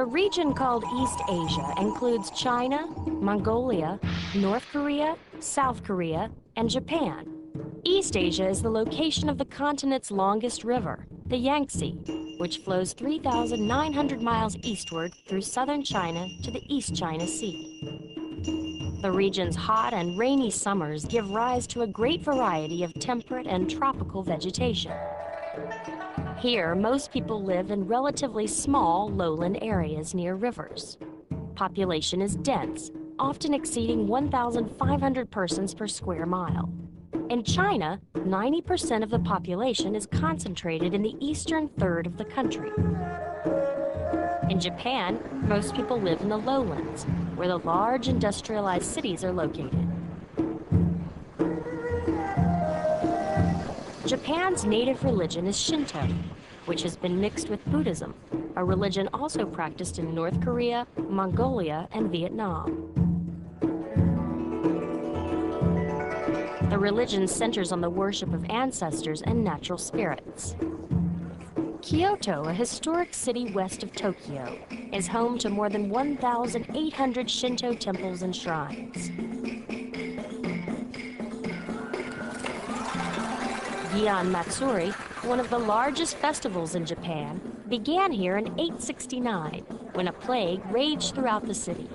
The region called East Asia includes China, Mongolia, North Korea, South Korea, and Japan. East Asia is the location of the continent's longest river, the Yangtze, which flows 3,900 miles eastward through southern China to the East China Sea. The region's hot and rainy summers give rise to a great variety of temperate and tropical vegetation. Here, most people live in relatively small lowland areas near rivers. Population is dense, often exceeding 1,500 persons per square mile. In China, 90% of the population is concentrated in the eastern third of the country. In Japan, most people live in the lowlands, where the large industrialized cities are located. Japan's native religion is Shinto, which has been mixed with Buddhism, a religion also practiced in North Korea, Mongolia, and Vietnam. The religion centers on the worship of ancestors and natural spirits. Kyoto, a historic city west of Tokyo, is home to more than 1,800 Shinto temples and shrines. Gion Matsuri, one of the largest festivals in Japan, began here in 869, when a plague raged throughout the city.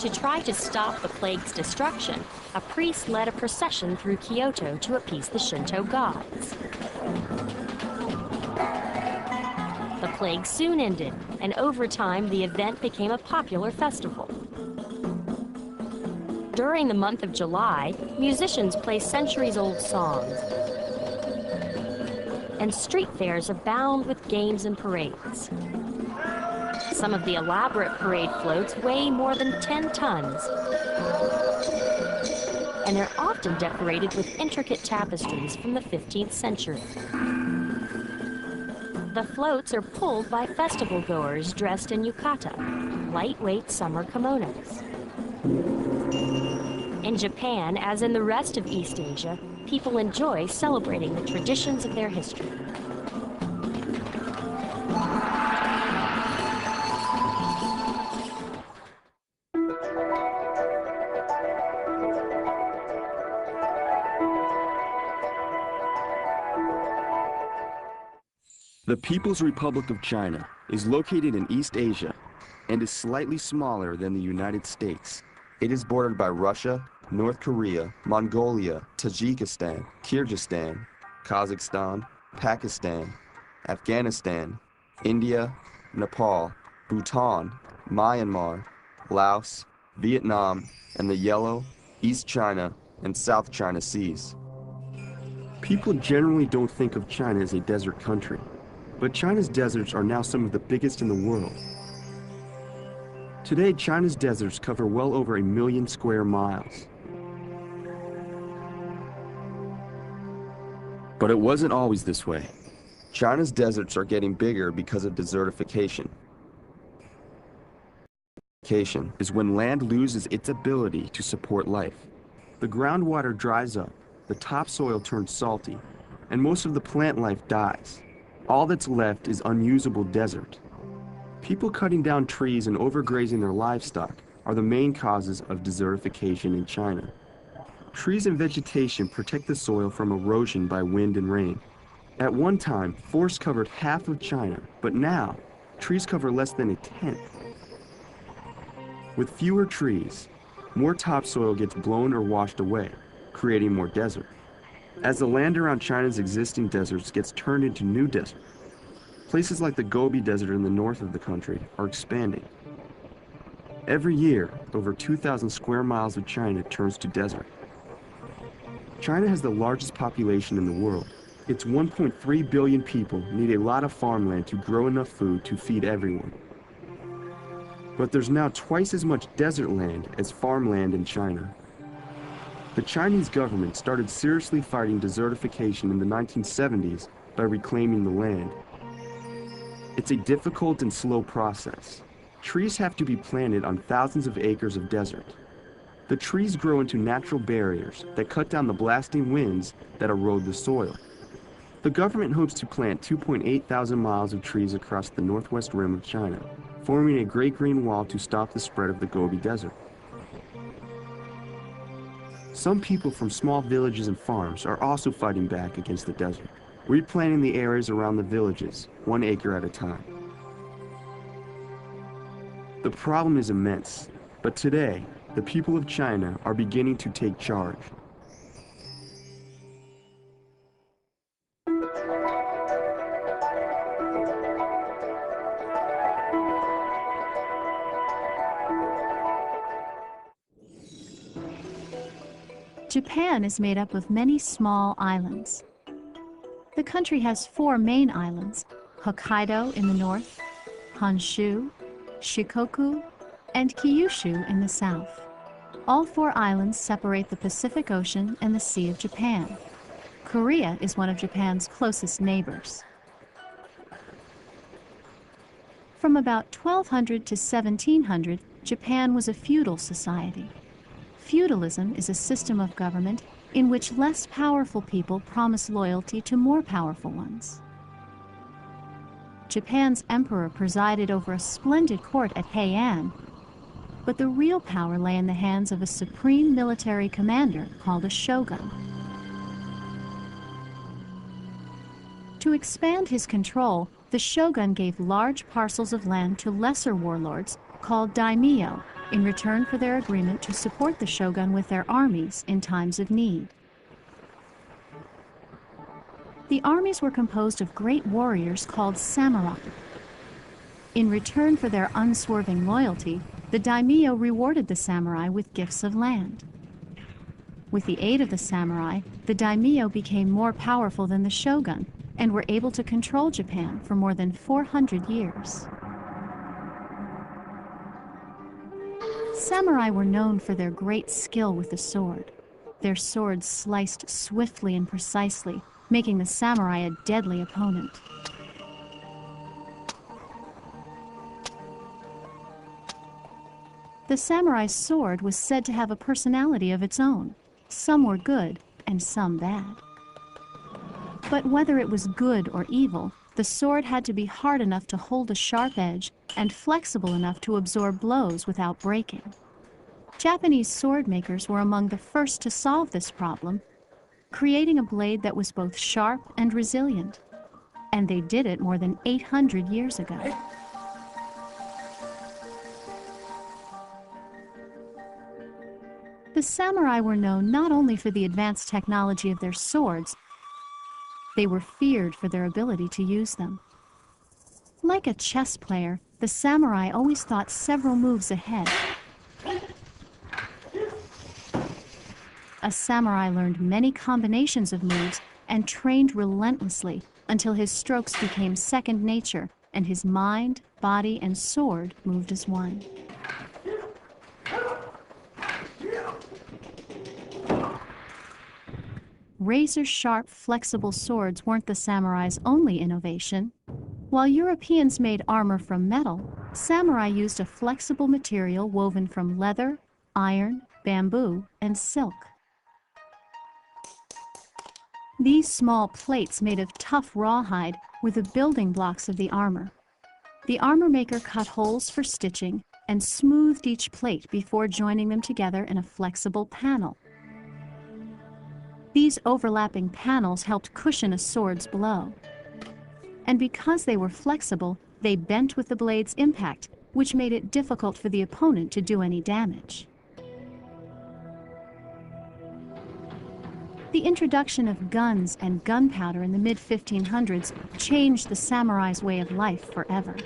To try to stop the plague's destruction, a priest led a procession through Kyoto to appease the Shinto gods. The plague soon ended, and over time the event became a popular festival. During the month of July, musicians play centuries-old songs, and street fairs abound with games and parades. Some of the elaborate parade floats weigh more than 10 tons, and they're often decorated with intricate tapestries from the 15th century. The floats are pulled by festival goers dressed in yukata, lightweight summer kimonos. In Japan, as in the rest of East Asia, people enjoy celebrating the traditions of their history. The People's Republic of China is located in East Asia and is slightly smaller than the United States. It is bordered by Russia, North Korea, Mongolia, Tajikistan, Kyrgyzstan, Kazakhstan, Pakistan, Afghanistan, India, Nepal, Bhutan, Myanmar, Laos, Vietnam, and the Yellow, East China, and South China Seas. People generally don't think of China as a desert country, but China's deserts are now some of the biggest in the world. Today, China's deserts cover well over 1 million square miles. But it wasn't always this way. China's deserts are getting bigger because of desertification. Desertification is when land loses its ability to support life. The groundwater dries up, the topsoil turns salty, and most of the plant life dies. All that's left is unusable desert. People cutting down trees and overgrazing their livestock are the main causes of desertification in China. Trees and vegetation protect the soil from erosion by wind and rain. At one time, forests covered half of China, but now, trees cover less than 1/10. With fewer trees, more topsoil gets blown or washed away, creating more desert. As the land around China's existing deserts gets turned into new desert, places like the Gobi Desert in the north of the country are expanding. Every year, over 2,000 square miles of China turns to desert. China has the largest population in the world. Its 1.3 billion people need a lot of farmland to grow enough food to feed everyone. But there's now twice as much desert land as farmland in China. The Chinese government started seriously fighting desertification in the 1970s by reclaiming the land. It's a difficult and slow process. Trees have to be planted on thousands of acres of desert. The trees grow into natural barriers that cut down the blasting winds that erode the soil. The government hopes to plant 2.8 thousand miles of trees across the northwest rim of China, forming a Great Green Wall to stop the spread of the Gobi Desert. Some people from small villages and farms are also fighting back against the desert, replanting the areas around the villages, 1 acre at a time. The problem is immense, but today, the people of China are beginning to take charge. Japan is made up of many small islands. The country has 4 main islands: Hokkaido in the north, Honshu, Shikoku, and Kyushu in the south. All 4 islands separate the Pacific Ocean and the Sea of Japan. Korea is one of Japan's closest neighbors. From about 1200 to 1700, Japan was a feudal society. Feudalism is a system of government in which less powerful people promise loyalty to more powerful ones. Japan's emperor presided over a splendid court at Heian, but the real power lay in the hands of a supreme military commander called a shogun. To expand his control, the shogun gave large parcels of land to lesser warlords called daimyo, in return for their agreement to support the shogun with their armies in times of need. The armies were composed of great warriors called samurai. In return for their unswerving loyalty, the daimyo rewarded the samurai with gifts of land. With the aid of the samurai, the daimyo became more powerful than the shogun and were able to control Japan for more than 400 years. Samurai were known for their great skill with the sword. Their swords sliced swiftly and precisely, making the samurai a deadly opponent. The samurai's sword was said to have a personality of its own. Some were good and some bad. But whether it was good or evil, the sword had to be hard enough to hold a sharp edge and flexible enough to absorb blows without breaking. Japanese sword makers were among the first to solve this problem, creating a blade that was both sharp and resilient. And they did it more than 800 years ago. The samurai were known not only for the advanced technology of their swords, they were feared for their ability to use them. Like a chess player, the samurai always thought several moves ahead. A samurai learned many combinations of moves and trained relentlessly until his strokes became second nature and his mind, body, and sword moved as one. Razor-sharp, flexible swords weren't the samurai's only innovation. While Europeans made armor from metal, samurai used a flexible material woven from leather, iron, bamboo, and silk. These small plates made of tough rawhide were the building blocks of the armor. The armor maker cut holes for stitching and smoothed each plate before joining them together in a flexible panel. These overlapping panels helped cushion a sword's blow. And because they were flexible, they bent with the blade's impact, which made it difficult for the opponent to do any damage. The introduction of guns and gunpowder in the mid-1500s changed the samurai's way of life forever.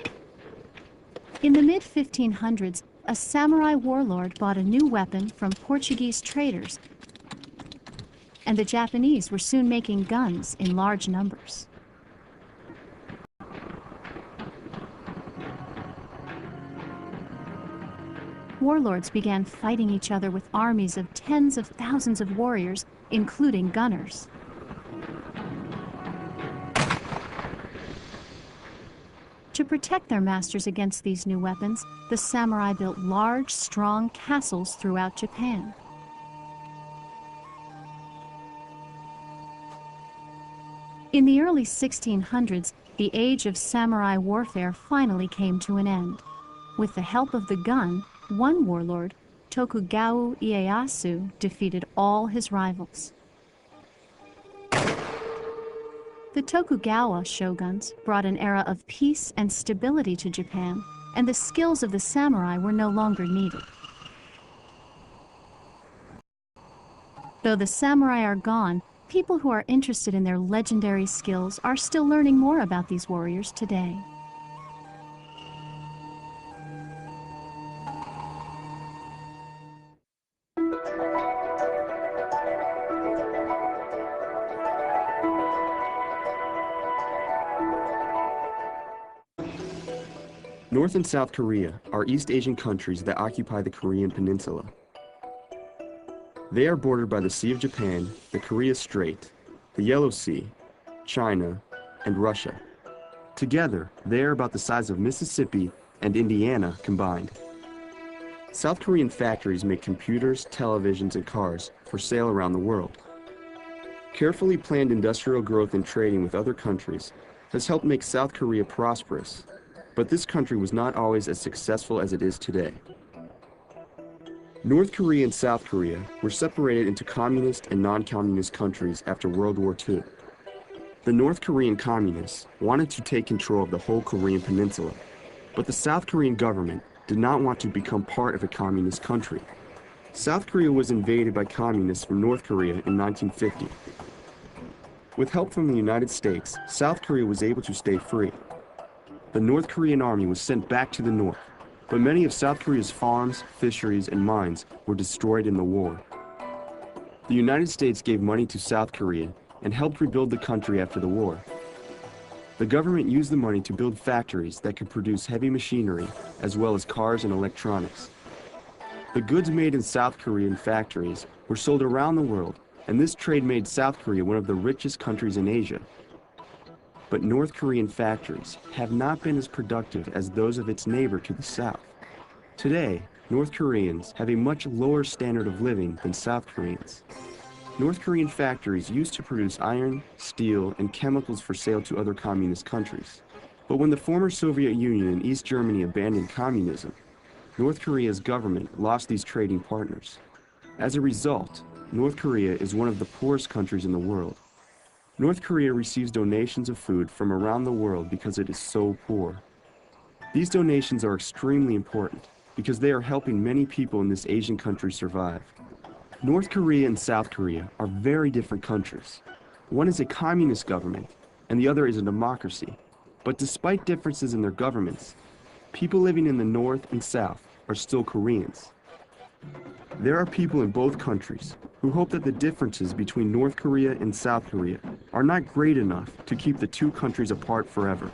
In the mid-1500s, a samurai warlord bought a new weapon from Portuguese traders, and the Japanese were soon making guns in large numbers. Warlords began fighting each other with armies of tens of thousands of warriors, including gunners. To protect their masters against these new weapons, the samurai built large, strong castles throughout Japan. In the early 1600s, the age of samurai warfare finally came to an end. With the help of the gun, one warlord, Tokugawa Ieyasu, defeated all his rivals. The Tokugawa shoguns brought an era of peace and stability to Japan, and the skills of the samurai were no longer needed. Though the samurai are gone, people who are interested in their legendary skills are still learning more about these warriors today. North and South Korea are East Asian countries that occupy the Korean Peninsula. They are bordered by the Sea of Japan, the Korea Strait, the Yellow Sea, China, and Russia. Together, they are about the size of Mississippi and Indiana combined. South Korean factories make computers, televisions, and cars for sale around the world. Carefully planned industrial growth and trading with other countries has helped make South Korea prosperous, but this country was not always as successful as it is today. North Korea and South Korea were separated into communist and non-communist countries after World War II. The North Korean communists wanted to take control of the whole Korean peninsula, but the South Korean government did not want to become part of a communist country. South Korea was invaded by communists from North Korea in 1950. With help from the United States, South Korea was able to stay free. The North Korean army was sent back to the north, but many of South Korea's farms, fisheries, and mines were destroyed in the war. The United States gave money to South Korea and helped rebuild the country after the war. The government used the money to build factories that could produce heavy machinery as well as cars and electronics. The goods made in South Korean factories were sold around the world, and this trade made South Korea one of the richest countries in Asia. But North Korean factories have not been as productive as those of its neighbor to the south. Today, North Koreans have a much lower standard of living than South Koreans. North Korean factories used to produce iron, steel, and chemicals for sale to other communist countries. But when the former Soviet Union and East Germany abandoned communism, North Korea's government lost these trading partners. As a result, North Korea is one of the poorest countries in the world. North Korea receives donations of food from around the world because it is so poor. These donations are extremely important because they are helping many people in this Asian country survive. North Korea and South Korea are very different countries. One is a communist government, and the other is a democracy. But despite differences in their governments, people living in the North and South are still Koreans. There are people in both countries who hope that the differences between North Korea and South Korea are not great enough to keep the two countries apart forever.